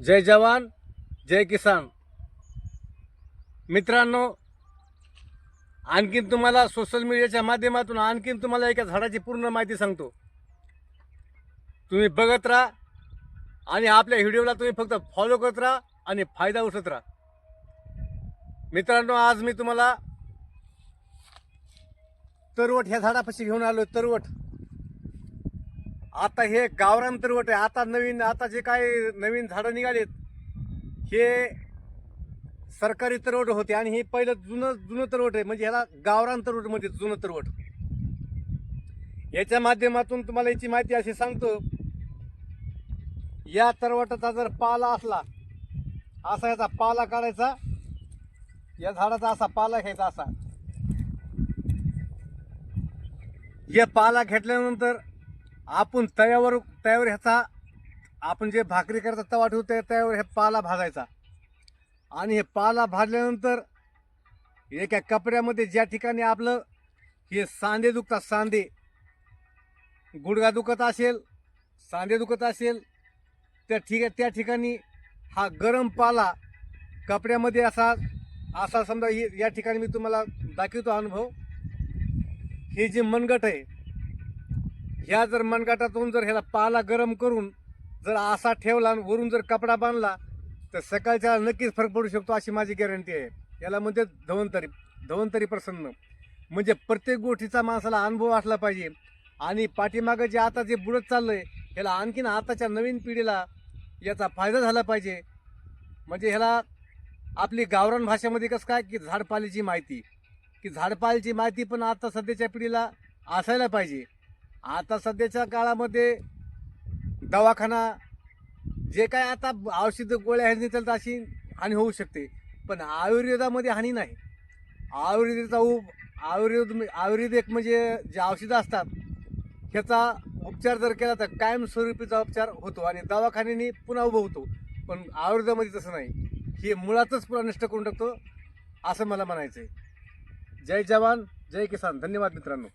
जय जवान जय किसान. मित्रांनो, आणखीन तुम्हाला सोशल मीडियाच्या माध्यमातून आणखीन तुम्हाला एका झाडाची पूर्ण माहिती सांगतो. तुम्ही बघत राहा आणि आपल्या व्हिडिओला तुम्ही फक्त फॉलो करत राहा आणि फायदा उचलत राहा. मित्रांनो, आज मी तुम्हाला तरवट ह्या झाडापाशी घेऊन आलो. तरवट आता हे गावरान तरवट आहे. आता जे काय नवीन झाडं निघालेत हे सरकारी तरवट होते आणि हे पहिलं जुनं तरवट आहे. म्हणजे ह्याला गावरान तरवट म्हणजे जुनं तरवट. याच्या माध्यमातून तुम्हाला याची माहिती अशी सांगतो. या तरवटाचा जर पाला असला, असा याचा पाला काढायचा, या झाडाचा असा पाला घ्यायचा. असा या पाला घेतल्यानंतर आपण तव्यावर ह्याचा आपण जे भाकरी करता तवा ठेवतो तव्यावर हे पाला भाजायचा. आणि हे पाला भाजल्यानंतर एका कपड्यामध्ये ज्या ठिकाणी आपलं हे सांधे दुखतात, सांधे गुडघा दुखत असेल, सांधे दुखत असेल, त्या ठिकाणी हा गरम पाला कपड्यामध्ये असा समजा या ठिकाणी मी तुम्हाला दाखवतो अनुभव. हे जे मनगट आहे, ह्या जर मनगटातून जर ह्याला पाला गरम करून जर असा ठेवला आणि वरून जर कपडा बांधला तर सकाळच्या नक्कीच फरक पडू शकतो, अशी माझी गॅरंटी आहे. याला म्हणजे धवंतरी प्रसन्न. म्हणजे प्रत्येक गोष्टीचा माणसाला अनुभव असला पाहिजे. आणि पाठीमागं जे आता जे बुडत चाललंय ह्याला आणखीन आताच्या नवीन पिढीला याचा फायदा झाला पाहिजे. म्हणजे ह्याला आपली गावरान भाषेमध्ये कसं काय की झाडपाल्याची माहिती पण आता सध्याच्या पिढीला असायला पाहिजे. आता सध्याच्या काळामध्ये दवाखाना जे काय आता औषध गोळ्या ह्यानी चालतं अशी हानी होऊ शकते, पण आयुर्वेदामध्ये हानी नाही. आयुर्वेदिक म्हणजे जे औषधं असतात ह्याचा उपचार जर केला तर कायमस्वरूपीचा उपचार होतो आणि दवाखान्याने पुन्हा उभं होतो. पण आयुर्वेदामध्ये तसं नाही, हे मुळातच पुन्हा नष्ट करून टाकतो, असं मला म्हणायचं आहे. जय जवान जय किसान. धन्यवाद मित्रांनो.